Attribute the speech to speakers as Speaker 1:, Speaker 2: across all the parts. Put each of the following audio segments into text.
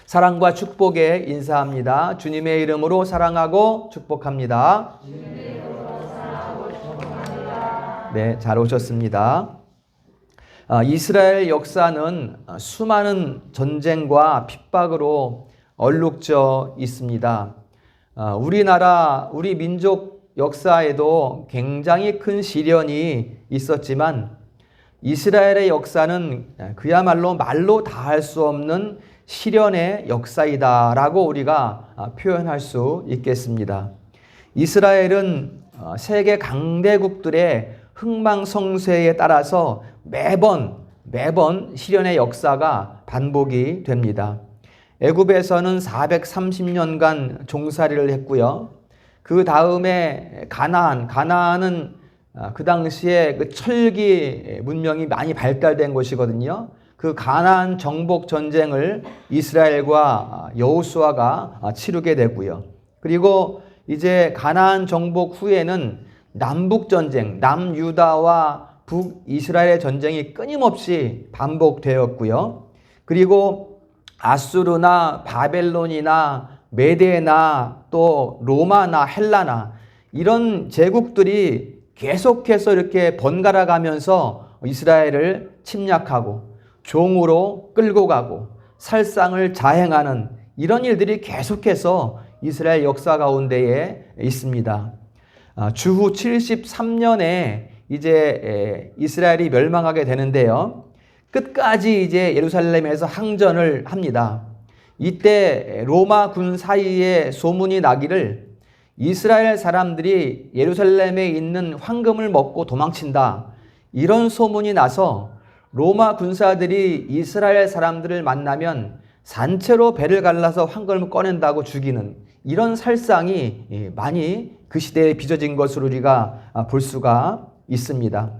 Speaker 1: 사랑과 축복에 인사합니다. 주님의 이름으로 사랑하고 축복합니다. 네, 잘 오셨습니다. 이스라엘 역사는 수많은 전쟁과 핍박으로 얼룩져 있습니다. 우리나라, 우리 민족 역사에도 굉장히 큰 시련이 있었지만 이스라엘의 역사는 그야말로 말로 다 할 수 없는 시련의 역사이다라고 우리가 표현할 수 있겠습니다. 이스라엘은 세계 강대국들의 흥망성쇠에 따라서 매번 시련의 역사가 반복이 됩니다. 애굽에서는 430년간 종살이를 했고요. 그 다음에 가나안은 그 당시에 그 철기 문명이 많이 발달된 곳이거든요. 그 가나안 정복 전쟁을 이스라엘과 여호수아가 치르게 되고요. 그리고 이제 가나안 정복 후에는 남북 전쟁, 남유다와 북이스라엘의 전쟁이 끊임없이 반복되었고요. 그리고 아수르나 바벨론이나 메데나 또 로마나 헬라나 이런 제국들이 계속해서 이렇게 번갈아 가면서 이스라엘을 침략하고 종으로 끌고 가고 살상을 자행하는 이런 일들이 계속해서 이스라엘 역사 가운데에 있습니다. 주후 73년에 이제 이스라엘이 멸망하게 되는데요. 끝까지 이제 예루살렘에서 항전을 합니다. 이때 로마 군 사이에 소문이 나기를 이스라엘 사람들이 예루살렘에 있는 황금을 먹고 도망친다. 이런 소문이 나서 로마 군사들이 이스라엘 사람들을 만나면 산채로 배를 갈라서 황금을 꺼낸다고 죽이는 이런 살상이 많이 그 시대에 빚어진 것으로 우리가 볼 수가 있습니다.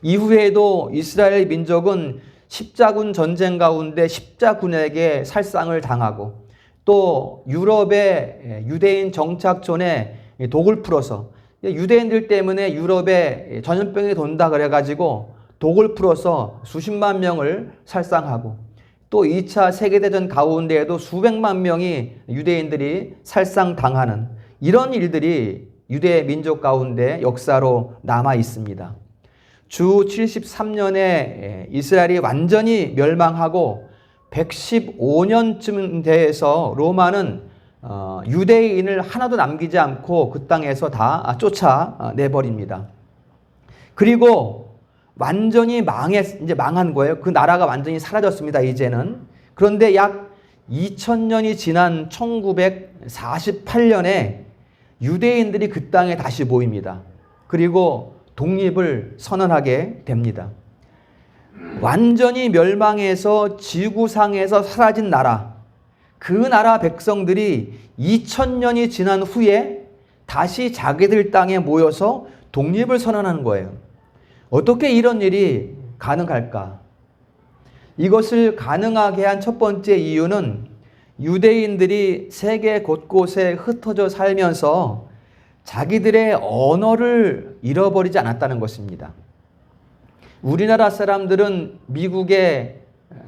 Speaker 1: 이후에도 이스라엘 민족은 십자군 전쟁 가운데 십자군에게 살상을 당하고 또 유럽의 유대인 정착촌에 독을 풀어서 유대인들 때문에 유럽에 전염병이 돈다 그래가지고 독을 풀어서 수십만 명을 살상하고 또 2차 세계대전 가운데에도 수백만 명이 유대인들이 살상당하는 이런 일들이 유대 민족 가운데 역사로 남아 있습니다. 주 73년에 이스라엘이 완전히 멸망하고 115년쯤 돼서 로마는 유대인을 하나도 남기지 않고 그 땅에서 다 쫓아내버립니다. 그리고 완전히 이제 망한 거예요. 그 나라가 완전히 사라졌습니다, 이제는. 그런데 약 2000년이 지난 1948년에 유대인들이 그 땅에 다시 모입니다. 그리고 독립을 선언하게 됩니다. 완전히 멸망해서 지구상에서 사라진 나라, 그 나라 백성들이 2000년이 지난 후에 다시 자기들 땅에 모여서 독립을 선언하는 거예요. 어떻게 이런 일이 가능할까? 이것을 가능하게 한 첫 번째 이유는 유대인들이 세계 곳곳에 흩어져 살면서 자기들의 언어를 잃어버리지 않았다는 것입니다. 우리나라 사람들은 미국에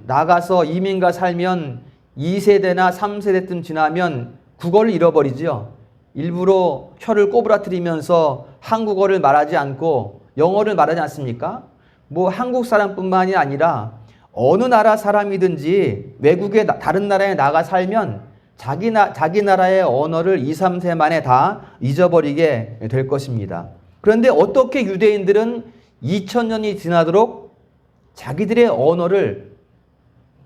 Speaker 1: 나가서 이민가 살면 2세대나 3세대쯤 지나면 국어를 잃어버리죠. 일부러 혀를 꼬부라뜨리면서 한국어를 말하지 않고 영어를 말하지 않습니까? 뭐 한국 사람뿐만이 아니라 어느 나라 사람이든지 외국에 다른 나라에 나가 살면 자기 나라의 언어를 2, 3세 만에 다 잊어버리게 될 것입니다. 그런데 어떻게 유대인들은 2000년이 지나도록 자기들의 언어를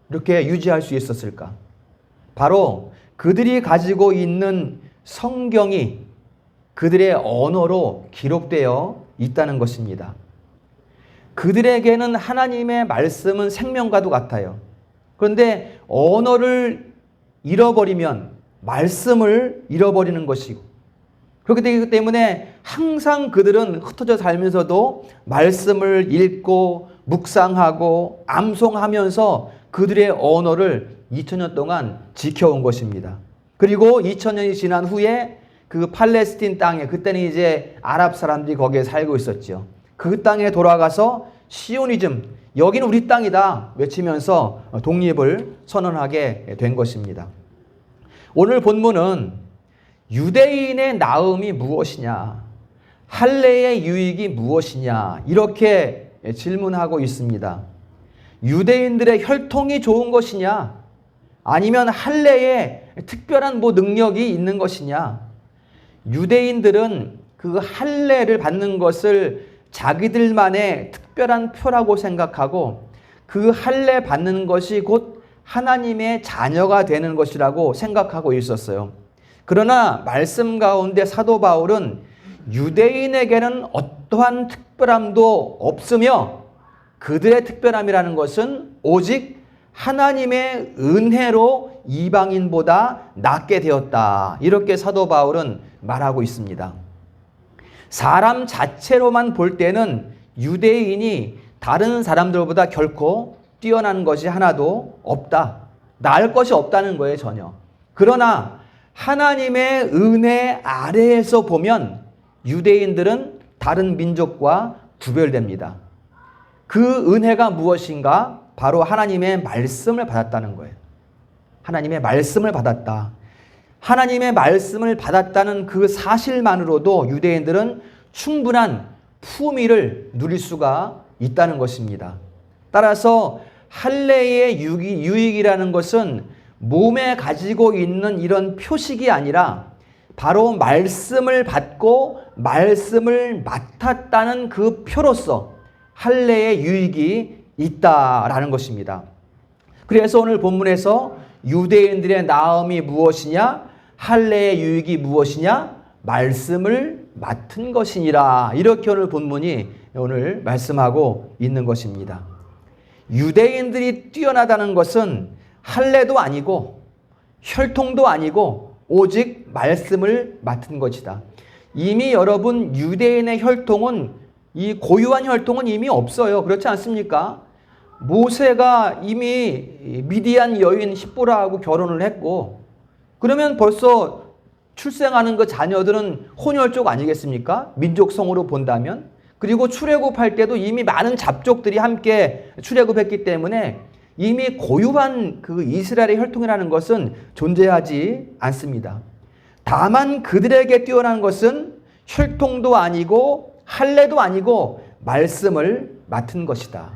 Speaker 1: 이렇게 유지할 수 있었을까? 바로 그들이 가지고 있는 성경이 그들의 언어로 기록되어 있다는 것입니다. 그들에게는 하나님의 말씀은 생명과도 같아요. 그런데 언어를 잃어버리면 말씀을 잃어버리는 것이고, 그렇기 되기 때문에 항상 그들은 흩어져 살면서도 말씀을 읽고 묵상하고 암송하면서 그들의 언어를 2000년 동안 지켜온 것입니다. 그리고 2000년이 지난 후에 그 팔레스틴 땅에, 그때는 이제 아랍 사람들이 거기에 살고 있었죠. 그 땅에 돌아가서 시오니즘, 여기는 우리 땅이다 외치면서 독립을 선언하게 된 것입니다. 오늘 본문은 유대인의 나음이 무엇이냐, 할례의 유익이 무엇이냐 이렇게 질문하고 있습니다. 유대인들의 혈통이 좋은 것이냐, 아니면 할례에 특별한 능력이 있는 것이냐. 유대인들은 그 할례를 받는 것을 자기들만의 특별한 표라고 생각하고 그 할례 받는 것이 곧 하나님의 자녀가 되는 것이라고 생각하고 있었어요. 그러나 말씀 가운데 사도 바울은 유대인에게는 어떠한 특별함도 없으며 그들의 특별함이라는 것은 오직 하나님의 은혜로 이방인보다 낫게 되었다. 이렇게 사도 바울은 말하고 있습니다. 사람 자체로만 볼 때는 유대인이 다른 사람들보다 결코 뛰어난 것이 하나도 없다. 나을 것이 없다는 거예요, 전혀. 그러나 하나님의 은혜 아래에서 보면 유대인들은 다른 민족과 구별됩니다. 그 은혜가 무엇인가? 바로 하나님의 말씀을 받았다는 거예요. 하나님의 말씀을 받았다. 하나님의 말씀을 받았다는 그 사실만으로도 유대인들은 충분한 품위를 누릴 수가 있다는 것입니다. 따라서 할례의 유익이라는 것은 몸에 가지고 있는 이런 표식이 아니라 바로 말씀을 받고 말씀을 맡았다는 그 표로서 할례의 유익이 있다라는 것입니다. 그래서 오늘 본문에서 유대인들의 나음이 무엇이냐, 할례의 유익이 무엇이냐, 말씀을 맡은 것이니라. 이렇게 오늘 본문이 오늘 말씀하고 있는 것입니다. 유대인들이 뛰어나다는 것은 할례도 아니고 혈통도 아니고 오직 말씀을 맡은 것이다. 이미 여러분 유대인의 혈통은, 이 고유한 혈통은 이미 없어요. 그렇지 않습니까? 모세가 이미 미디안 여인 십보라하고 결혼을 했고, 그러면 벌써 출생하는 그 자녀들은 혼혈족 아니겠습니까? 민족성으로 본다면. 그리고 출애굽할 때도 이미 많은 잡족들이 함께 출애굽했기 때문에 이미 고유한 그 이스라엘의 혈통이라는 것은 존재하지 않습니다. 다만 그들에게 뛰어난 것은 혈통도 아니고 할례도 아니고 말씀을 맡은 것이다.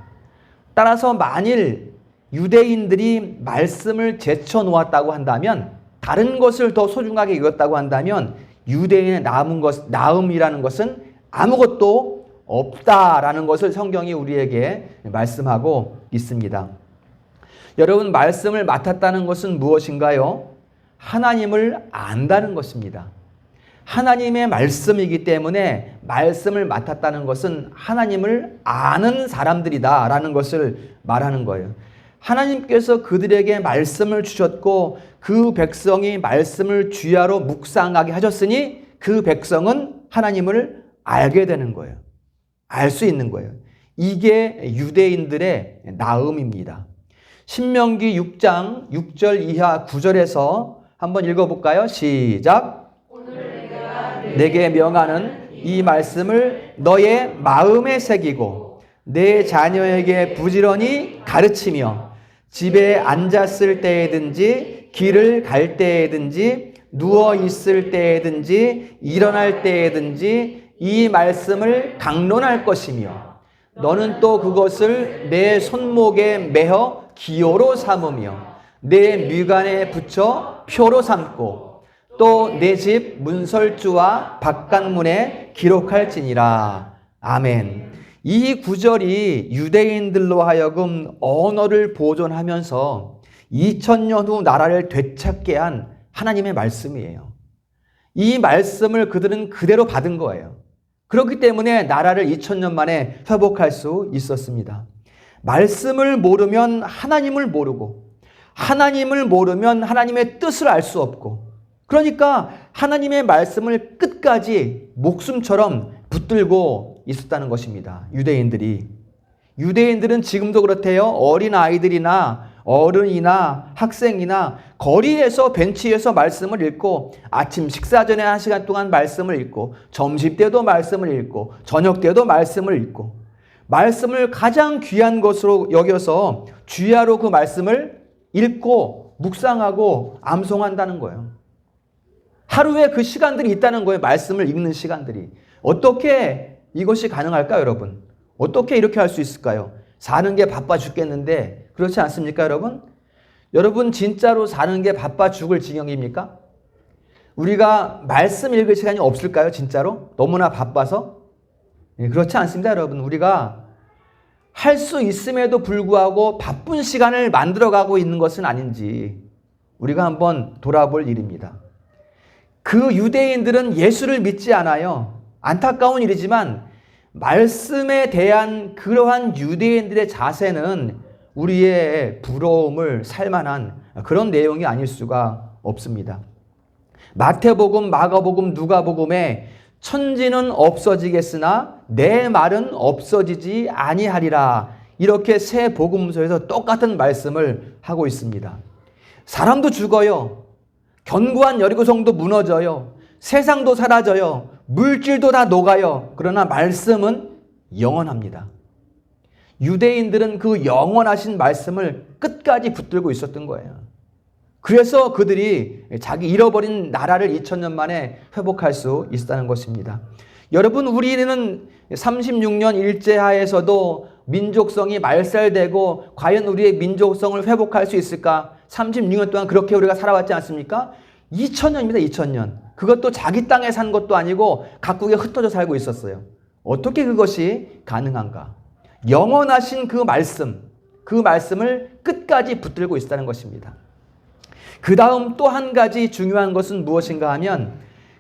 Speaker 1: 따라서 만일 유대인들이 말씀을 제쳐놓았다고 한다면, 다른 것을 더 소중하게 여겼다고 한다면 유대인의 나음이라는 것은 아무것도 없다라는 것을 성경이 우리에게 말씀하고 있습니다. 여러분, 말씀을 맡았다는 것은 무엇인가요? 하나님을 안다는 것입니다. 하나님의 말씀이기 때문에 말씀을 맡았다는 것은 하나님을 아는 사람들이다라는 것을 말하는 거예요. 하나님께서 그들에게 말씀을 주셨고 그 백성이 말씀을 주야로 묵상하게 하셨으니 그 백성은 하나님을 알게 되는 거예요. 알 수 있는 거예요. 이게 유대인들의 나음입니다. 신명기 6장 6절 이하 9절에서 한번 읽어볼까요? 시작. 내게 명하는 이 말씀을 너의 마음에 새기고 내 자녀에게 부지런히 가르치며 집에 앉았을 때에든지 길을 갈 때에든지 누워 있을 때에든지 일어날 때에든지 이 말씀을 강론할 것이며 너는 또 그것을 내 손목에 매어 기호로 삼으며 내 뮤간에 붙여 표로 삼고 또 내 집 문설주와 바깥문에 기록할지니라. 아멘. 이 구절이 유대인들로 하여금 언어를 보존하면서 2000년 후 나라를 되찾게 한 하나님의 말씀이에요. 이 말씀을 그들은 그대로 받은 거예요. 그렇기 때문에 나라를 2000년 만에 회복할 수 있었습니다. 말씀을 모르면 하나님을 모르고, 하나님을 모르면 하나님의 뜻을 알 수 없고, 그러니까 하나님의 말씀을 끝까지 목숨처럼 붙들고 있었다는 것입니다. 유대인들은 지금도 그렇대요. 어린 아이들이나 어른이나 학생이나 거리에서 벤치에서 말씀을 읽고, 아침 식사 전에 1시간 동안 말씀을 읽고, 점심 때도 말씀을 읽고, 저녁 때도 말씀을 읽고, 말씀을 가장 귀한 것으로 여겨서 주야로 그 말씀을 읽고 묵상하고 암송한다는 거예요. 하루에 그 시간들이 있다는 거예요. 말씀을 읽는 시간들이. 어떻게 이것이 가능할까요, 여러분? 어떻게 이렇게 할 수 있을까요? 사는 게 바빠 죽겠는데 그렇지 않습니까, 여러분? 여러분 진짜로 사는 게 바빠 죽을 지경입니까? 우리가 말씀 읽을 시간이 없을까요, 진짜로? 너무나 바빠서? 그렇지 않습니다, 여러분. 우리가 할 수 있음에도 불구하고 바쁜 시간을 만들어가고 있는 것은 아닌지 우리가 한번 돌아볼 일입니다. 그 유대인들은 예수를 믿지 않아요. 안타까운 일이지만 말씀에 대한 그러한 유대인들의 자세는 우리의 부러움을 살만한 그런 내용이 아닐 수가 없습니다. 마태복음, 마가복음, 누가복음에 천지는 없어지겠으나 내 말은 없어지지 아니하리라. 이렇게 세 복음서에서 똑같은 말씀을 하고 있습니다. 사람도 죽어요. 견고한 여리고성도 무너져요. 세상도 사라져요. 물질도 다 녹아요. 그러나 말씀은 영원합니다. 유대인들은 그 영원하신 말씀을 끝까지 붙들고 있었던 거예요. 그래서 그들이 자기 잃어버린 나라를 2000년 만에 회복할 수 있었다는 것입니다. 여러분, 우리는 36년 일제하에서도 민족성이 말살되고 과연 우리의 민족성을 회복할 수 있을까? 36년 동안 그렇게 우리가 살아왔지 않습니까? 2000년입니다. 2000년. 그것도 자기 땅에 산 것도 아니고 각국에 흩어져 살고 있었어요. 어떻게 그것이 가능한가? 영원하신 그 말씀을 끝까지 붙들고 있다는 것입니다. 그 다음 또 한 가지 중요한 것은 무엇인가 하면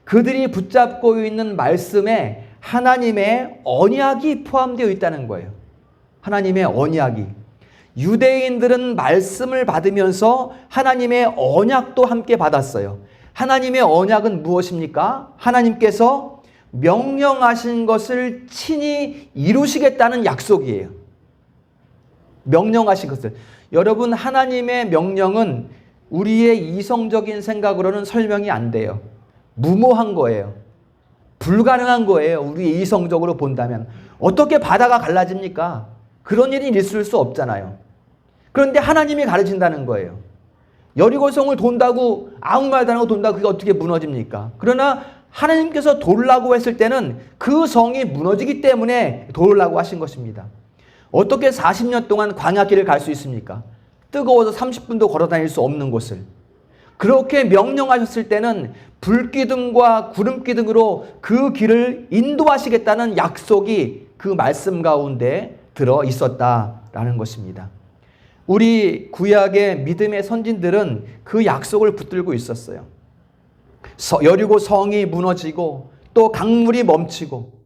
Speaker 1: 그들이 붙잡고 있는 말씀에 하나님의 언약이 포함되어 있다는 거예요. 하나님의 언약이. 유대인들은 말씀을 받으면서 하나님의 언약도 함께 받았어요. 하나님의 언약은 무엇입니까? 하나님께서 명령하신 것을 친히 이루시겠다는 약속이에요. 명령하신 것을. 여러분, 하나님의 명령은 우리의 이성적인 생각으로는 설명이 안 돼요. 무모한 거예요. 불가능한 거예요. 우리 이성적으로 본다면. 어떻게 바다가 갈라집니까? 그런 일이 있을 수 없잖아요. 그런데 하나님이 가르친다는 거예요. 여리고성을 돈다고 아무 말도 안 하고 돈다고 그게 어떻게 무너집니까? 그러나 하나님께서 돌라고 했을 때는 그 성이 무너지기 때문에 돌라고 하신 것입니다. 어떻게 40년 동안 광야길을 갈 수 있습니까? 뜨거워서 30분도 걸어 다닐 수 없는 곳을. 그렇게 명령하셨을 때는 불기둥과 구름기둥으로 그 길을 인도하시겠다는 약속이 그 말씀 가운데 들어 있었다라는 것입니다. 우리 구약의 믿음의 선진들은 그 약속을 붙들고 있었어요. 여리고 성이 무너지고 또 강물이 멈추고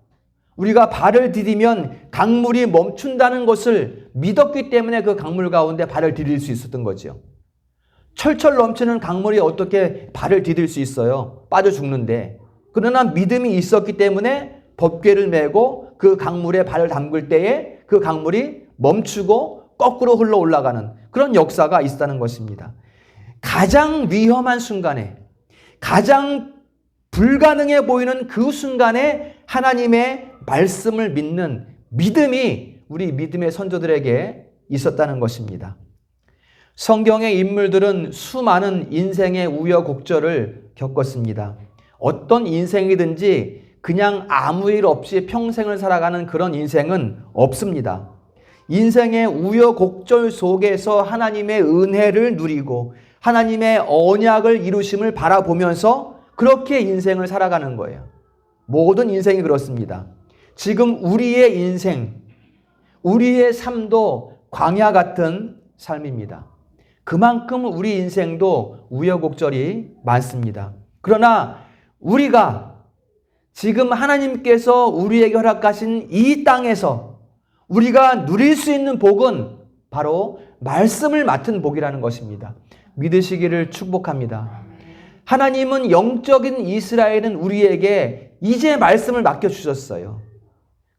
Speaker 1: 우리가 발을 디디면 강물이 멈춘다는 것을 믿었기 때문에 그 강물 가운데 발을 디딜 수 있었던 거죠. 철철 넘치는 강물이 어떻게 발을 디딜 수 있어요? 빠져 죽는데. 그러나 믿음이 있었기 때문에 법궤를 메고 그 강물에 발을 담글 때에 그 강물이 멈추고 거꾸로 흘러 올라가는 그런 역사가 있다는 것입니다. 가장 위험한 순간에, 가장 불가능해 보이는 그 순간에 하나님의 말씀을 믿는 믿음이 우리 믿음의 선조들에게 있었다는 것입니다. 성경의 인물들은 수많은 인생의 우여곡절을 겪었습니다. 어떤 인생이든지 그냥 아무 일 없이 평생을 살아가는 그런 인생은 없습니다. 인생의 우여곡절 속에서 하나님의 은혜를 누리고 하나님의 언약을 이루심을 바라보면서 그렇게 인생을 살아가는 거예요. 모든 인생이 그렇습니다. 지금 우리의 인생, 우리의 삶도 광야 같은 삶입니다. 그만큼 우리 인생도 우여곡절이 많습니다. 그러나 우리가 지금 하나님께서 우리에게 허락하신 이 땅에서 우리가 누릴 수 있는 복은 바로 말씀을 맡은 복이라는 것입니다. 믿으시기를 축복합니다. 하나님은 영적인 이스라엘은 우리에게 이제 말씀을 맡겨주셨어요.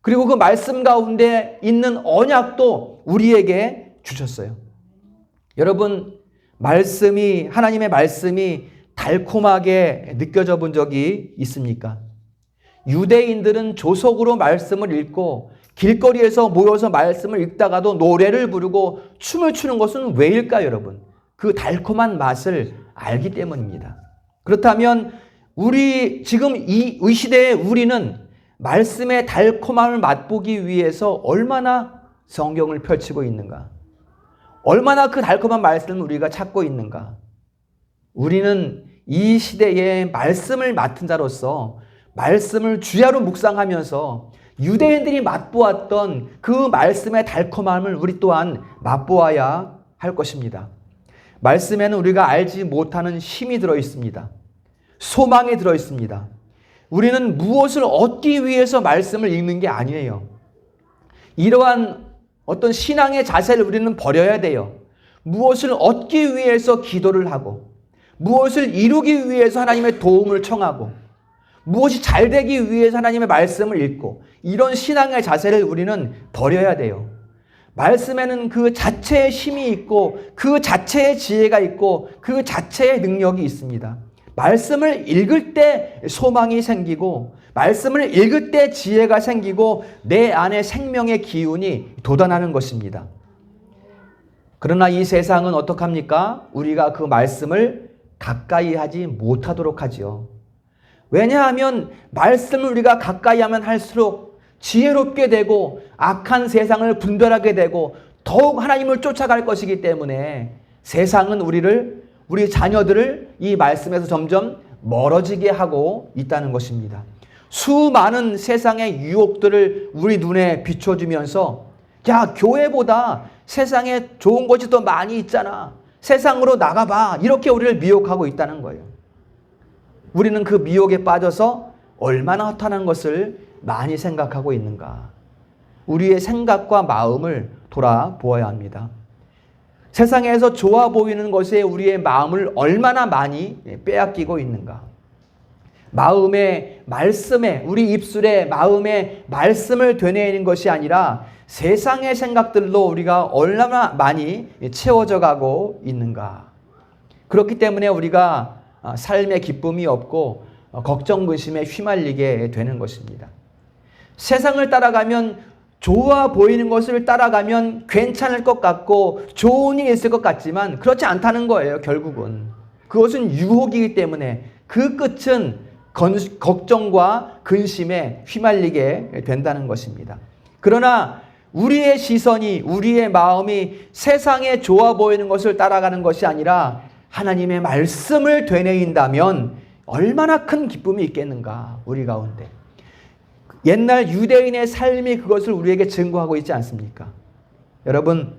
Speaker 1: 그리고 그 말씀 가운데 있는 언약도 우리에게 주셨어요. 여러분, 하나님의 말씀이 달콤하게 느껴져 본 적이 있습니까? 유대인들은 조석으로 말씀을 읽고 길거리에서 모여서 말씀을 읽다가도 노래를 부르고 춤을 추는 것은 왜일까요, 여러분? 그 달콤한 맛을 알기 때문입니다. 그렇다면 지금 이 시대에 우리는 말씀의 달콤함을 맛보기 위해서 얼마나 성경을 펼치고 있는가? 얼마나 그 달콤한 말씀을 우리가 찾고 있는가? 우리는 이 시대에 말씀을 맡은 자로서 말씀을 주야로 묵상하면서 유대인들이 맛보았던 그 말씀의 달콤함을 우리 또한 맛보아야 할 것입니다. 말씀에는 우리가 알지 못하는 힘이 들어 있습니다. 소망이 들어 있습니다. 우리는 무엇을 얻기 위해서 말씀을 읽는 게 아니에요. 이러한 어떤 신앙의 자세를 우리는 버려야 돼요. 무엇을 얻기 위해서 기도를 하고, 무엇을 이루기 위해서 하나님의 도움을 청하고, 무엇이 잘 되기 위해서 하나님의 말씀을 읽고, 이런 신앙의 자세를 우리는 버려야 돼요. 말씀에는 그 자체의 힘이 있고, 그 자체의 지혜가 있고, 그 자체의 능력이 있습니다. 말씀을 읽을 때 소망이 생기고, 말씀을 읽을 때 지혜가 생기고, 내 안에 생명의 기운이 돋아나는 것입니다. 그러나 이 세상은 어떡합니까? 우리가 그 말씀을 가까이 하지 못하도록 하지요. 왜냐하면 말씀을 우리가 가까이 하면 할수록 지혜롭게 되고 악한 세상을 분별하게 되고 더욱 하나님을 쫓아갈 것이기 때문에 세상은 우리 자녀들을 이 말씀에서 점점 멀어지게 하고 있다는 것입니다. 수많은 세상의 유혹들을 우리 눈에 비춰주면서 야, 교회보다 세상에 좋은 것이 더 많이 있잖아. 세상으로 나가봐. 이렇게 우리를 미혹하고 있다는 거예요. 우리는 그 미혹에 빠져서 얼마나 허탄한 것을 많이 생각하고 있는가. 우리의 생각과 마음을 돌아보아야 합니다. 세상에서 좋아 보이는 것에 우리의 마음을 얼마나 많이 빼앗기고 있는가. 마음의 말씀에, 우리 입술에 마음의 말씀을 되뇌이는 것이 아니라 세상의 생각들로 우리가 얼마나 많이 채워져 가고 있는가. 그렇기 때문에 우리가 삶의 기쁨이 없고 걱정, 근심에 휘말리게 되는 것입니다. 세상을 따라가면, 좋아 보이는 것을 따라가면 괜찮을 것 같고 좋은 일이 있을 것 같지만 그렇지 않다는 거예요. 결국은 그것은 유혹이기 때문에 그 끝은 걱정과 근심에 휘말리게 된다는 것입니다. 그러나 우리의 시선이, 우리의 마음이 세상에 좋아 보이는 것을 따라가는 것이 아니라 하나님의 말씀을 되뇌인다면 얼마나 큰 기쁨이 있겠는가, 우리 가운데. 옛날 유대인의 삶이 그것을 우리에게 증거하고 있지 않습니까? 여러분,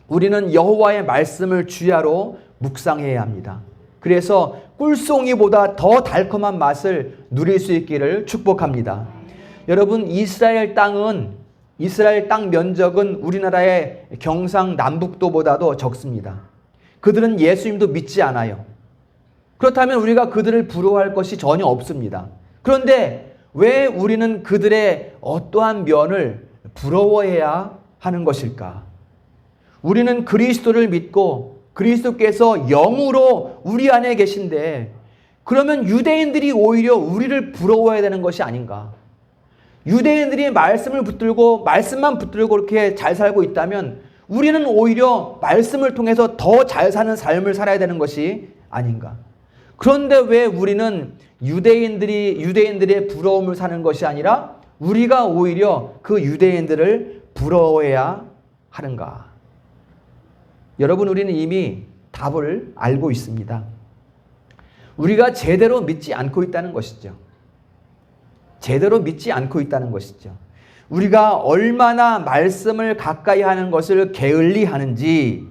Speaker 1: 우리는 여호와의 말씀을 주야로 묵상해야 합니다. 그래서 꿀송이보다 더 달콤한 맛을 누릴 수 있기를 축복합니다. 여러분, 이스라엘 땅 면적은 우리나라의 경상남북도보다도 적습니다. 그들은 예수님도 믿지 않아요. 그렇다면 우리가 그들을 부러워할 것이 전혀 없습니다. 그런데 왜 우리는 그들의 어떠한 면을 부러워해야 하는 것일까? 우리는 그리스도를 믿고 그리스도께서 영으로 우리 안에 계신데, 그러면 유대인들이 오히려 우리를 부러워해야 되는 것이 아닌가? 유대인들이 말씀만 붙들고 그렇게 잘 살고 있다면 우리는 오히려 말씀을 통해서 더 잘 사는 삶을 살아야 되는 것이 아닌가? 그런데 왜 우리는 유대인들의 부러움을 사는 것이 아니라 우리가 오히려 그 유대인들을 부러워해야 하는가? 여러분, 우리는 이미 답을 알고 있습니다. 우리가 제대로 믿지 않고 있다는 것이죠. 제대로 믿지 않고 있다는 것이죠. 우리가 얼마나 말씀을 가까이 하는 것을 게을리 하는지,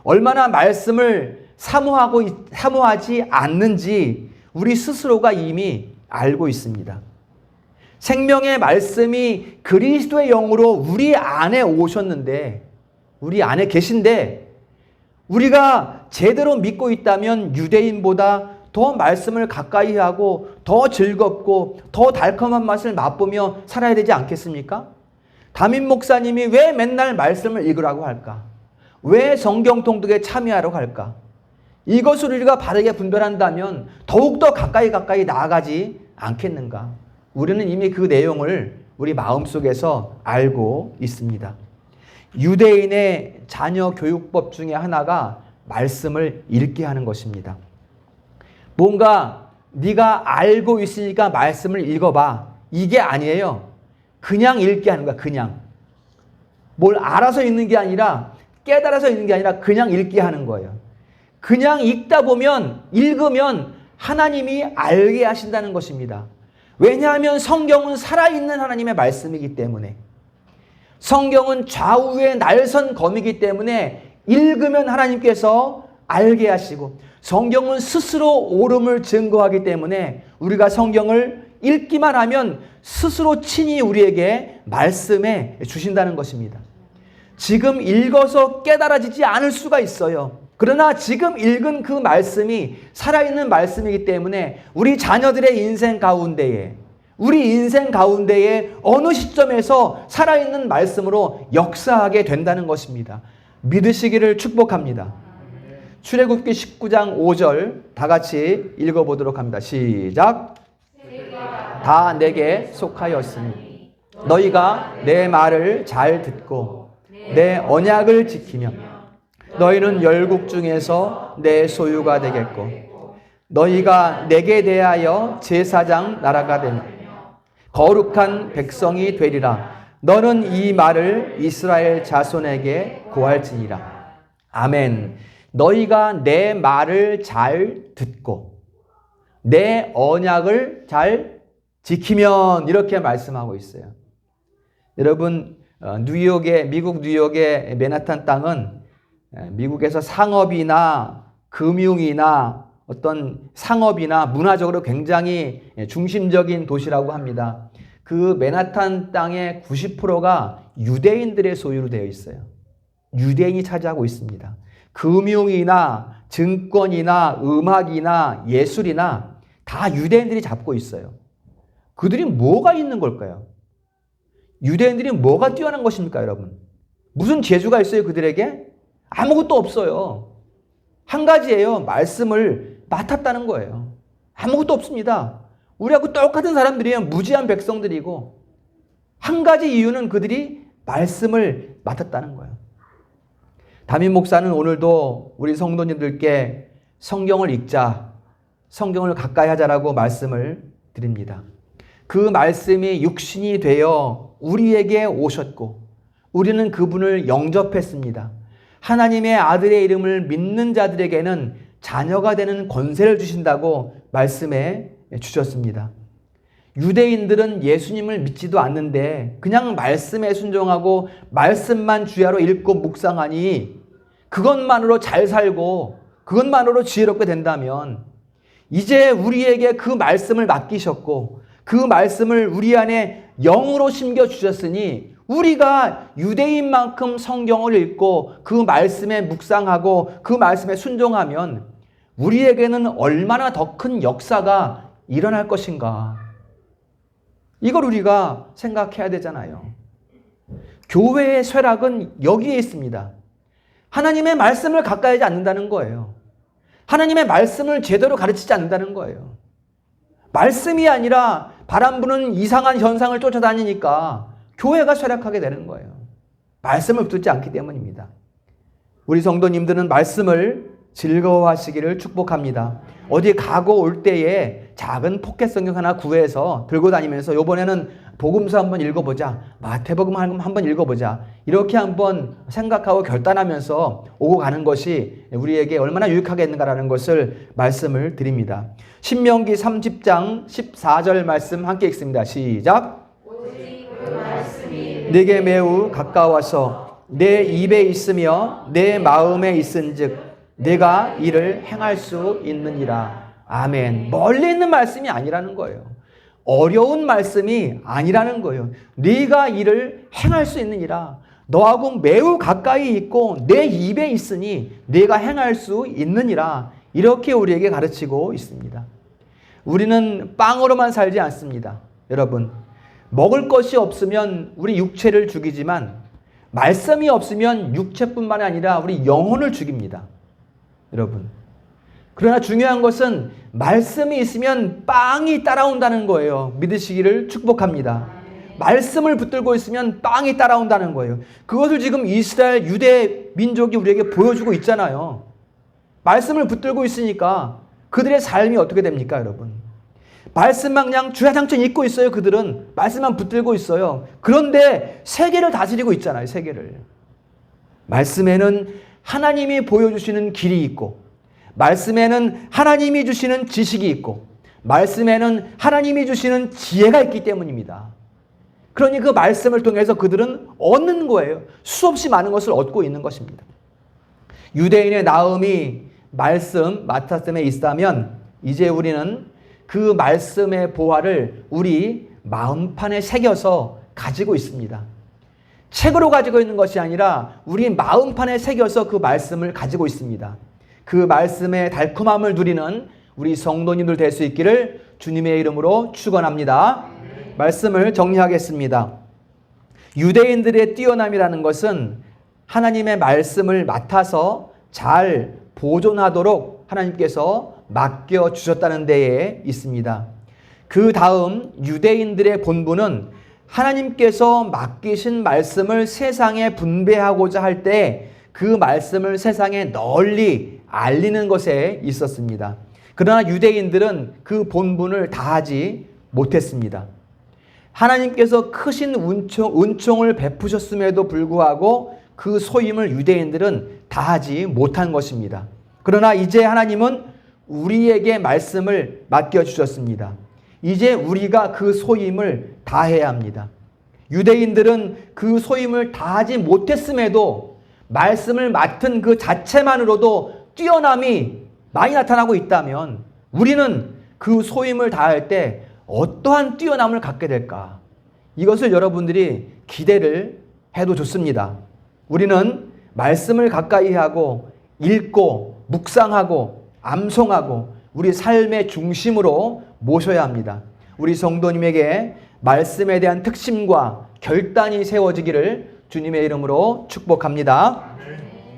Speaker 1: 얼마나 말씀을 사모하지 않는지 우리 스스로가 이미 알고 있습니다. 생명의 말씀이 그리스도의 영으로 우리 안에 오셨는데, 우리 안에 계신데, 우리가 제대로 믿고 있다면 유대인보다 더 말씀을 가까이 하고 더 즐겁고 더 달콤한 맛을 맛보며 살아야 되지 않겠습니까? 담임 목사님이 왜 맨날 말씀을 읽으라고 할까? 왜 성경 통독에 참여하라고 할까? 이것을 우리가 바르게 분별한다면 더욱더 가까이 나아가지 않겠는가? 우리는 이미 그 내용을 우리 마음속에서 알고 있습니다. 유대인의 자녀 교육법 중에 하나가 말씀을 읽게 하는 것입니다. 뭔가 네가 알고 있으니까 말씀을 읽어봐. 이게 아니에요. 그냥 읽게 하는 거야. 그냥. 뭘 알아서 읽는 게 아니라 깨달아서 읽는 게 아니라 그냥 읽게 하는 거예요. 그냥 읽다 보면 읽으면 하나님이 알게 하신다는 것입니다. 왜냐하면 성경은 살아있는 하나님의 말씀이기 때문에, 성경은 좌우의 날선 검이기 때문에 읽으면 하나님께서 알게 하시고, 성경은 스스로 옳음을 증거하기 때문에 우리가 성경을 읽기만 하면 스스로 친히 우리에게 말씀해 주신다는 것입니다. 지금 읽어서 깨달아지지 않을 수가 있어요. 그러나 지금 읽은 그 말씀이 살아있는 말씀이기 때문에 우리 자녀들의 인생 가운데에, 우리 인생 가운데에 어느 시점에서 살아있는 말씀으로 역사하게 된다는 것입니다. 믿으시기를 축복합니다. 출애굽기 19장 5절 다 같이 읽어보도록 합니다. 시작. 다 내게 속하였으니 너희가 내 말을 잘 듣고 내 언약을 지키며 너희는 열국 중에서 내 소유가 되겠고 너희가 내게 대하여 제사장 나라가 되며 거룩한 백성이 되리라. 너는 이 말을 이스라엘 자손에게 고할지니라. 아멘. 너희가 내 말을 잘 듣고 내 언약을 잘 지키면, 이렇게 말씀하고 있어요. 여러분, 미국 뉴욕의 맨하탄 땅은 미국에서 상업이나 금융이나 어떤 상업이나 문화적으로 굉장히 중심적인 도시라고 합니다. 그 맨하탄 땅의 90%가 유대인들의 소유로 되어 있어요. 유대인이 차지하고 있습니다. 금융이나 증권이나 음악이나 예술이나 다 유대인들이 잡고 있어요. 그들이 뭐가 있는 걸까요? 유대인들이 뭐가 뛰어난 것입니까, 여러분? 무슨 재주가 있어요, 그들에게? 아무것도 없어요. 한 가지예요. 말씀을 맡았다는 거예요. 아무것도 없습니다. 우리하고 똑같은 사람들이에요. 무지한 백성들이고, 한 가지 이유는 그들이 말씀을 맡았다는 거예요. 담임 목사는 오늘도 우리 성도님들께 성경을 읽자, 성경을 가까이 하자라고 말씀을 드립니다. 그 말씀이 육신이 되어 우리에게 오셨고 우리는 그분을 영접했습니다. 하나님의 아들의 이름을 믿는 자들에게는 자녀가 되는 권세를 주신다고 말씀해 주셨습니다. 유대인들은 예수님을 믿지도 않는데 그냥 말씀에 순종하고 말씀만 주야로 읽고 묵상하니 그것만으로 잘 살고 그것만으로 지혜롭게 된다면, 이제 우리에게 그 말씀을 맡기셨고 그 말씀을 우리 안에 영으로 심겨주셨으니 우리가 유대인만큼 성경을 읽고 그 말씀에 묵상하고 그 말씀에 순종하면 우리에게는 얼마나 더 큰 역사가 일어날 것인가. 이걸 우리가 생각해야 되잖아요. 교회의 쇠락은 여기에 있습니다. 하나님의 말씀을 가까이 하지 않는다는 거예요. 하나님의 말씀을 제대로 가르치지 않는다는 거예요. 말씀이 아니라 바람 부는 이상한 현상을 쫓아다니니까 교회가 쇠락하게 되는 거예요. 말씀을 듣지 않기 때문입니다. 우리 성도님들은 말씀을 즐거워하시기를 축복합니다. 어디 가고 올 때에 작은 포켓 성경 하나 구해서 들고 다니면서 이번에는 복음서 한번 읽어보자, 마태복음 한번 읽어보자, 이렇게 한번 생각하고 결단하면서 오고 가는 것이 우리에게 얼마나 유익하겠는가라는 것을 말씀을 드립니다. 신명기 30장 14절 말씀 함께 읽습니다. 시작. 오직 그 말씀이 내게 매우 가까워서 내 입에 있으며 내 마음에 있은즉 내가 이를 행할 수 있느니라. 아멘. 멀리 있는 말씀이 아니라는 거예요. 어려운 말씀이 아니라는 거예요. 네가 이를 행할 수 있느니라. 너하고 매우 가까이 있고 내 입에 있으니 네가 행할 수 있느니라. 이렇게 우리에게 가르치고 있습니다. 우리는 빵으로만 살지 않습니다. 여러분, 먹을 것이 없으면 우리 육체를 죽이지만 말씀이 없으면 육체뿐만 아니라 우리 영혼을 죽입니다. 여러분, 그러나 중요한 것은 말씀이 있으면 빵이 따라온다는 거예요. 믿으시기를 축복합니다. 말씀을 붙들고 있으면 빵이 따라온다는 거예요. 그것을 지금 이스라엘 유대 민족이 우리에게 보여주고 있잖아요. 말씀을 붙들고 있으니까 그들의 삶이 어떻게 됩니까, 여러분? 말씀만 그냥 주야장천 읽고 있어요. 그들은 말씀만 붙들고 있어요. 그런데 세계를 다스리고 있잖아요. 세계를. 말씀에는 하나님이 보여주시는 길이 있고, 말씀에는 하나님이 주시는 지식이 있고, 말씀에는 하나님이 주시는 지혜가 있기 때문입니다. 그러니 그 말씀을 통해서 그들은 얻는 거예요. 수없이 많은 것을 얻고 있는 것입니다. 유대인의 나음이 말씀 마타셈에 있다면 이제 우리는 그 말씀의 보화를 우리 마음판에 새겨서 가지고 있습니다. 책으로 가지고 있는 것이 아니라 우리 마음판에 새겨서 그 말씀을 가지고 있습니다. 그 말씀의 달콤함을 누리는 우리 성도님들 될 수 있기를 주님의 이름으로 축원합니다. 말씀을 정리하겠습니다. 유대인들의 뛰어남이라는 것은 하나님의 말씀을 맡아서 잘 보존하도록 하나님께서 맡겨주셨다는 데에 있습니다. 그 다음 유대인들의 본분은 하나님께서 맡기신 말씀을 세상에 분배하고자 할 때 그 말씀을 세상에 널리 알리는 것에 있었습니다. 그러나 유대인들은 그 본분을 다하지 못했습니다. 하나님께서 크신 은총을 베푸셨음에도 불구하고 그 소임을 유대인들은 다하지 못한 것입니다. 그러나 이제 하나님은 우리에게 말씀을 맡겨주셨습니다. 이제 우리가 그 소임을 다해야 합니다. 유대인들은 그 소임을 다하지 못했음에도 말씀을 맡은 그 자체만으로도 뛰어남이 많이 나타나고 있다면 우리는 그 소임을 다할 때 어떠한 뛰어남을 갖게 될까? 이것을 여러분들이 기대를 해도 좋습니다. 우리는 말씀을 가까이 하고 읽고 묵상하고 암송하고 우리 삶의 중심으로 모셔야 합니다. 우리 성도님에게 말씀에 대한 특심과 결단이 세워지기를 주님의 이름으로 축복합니다.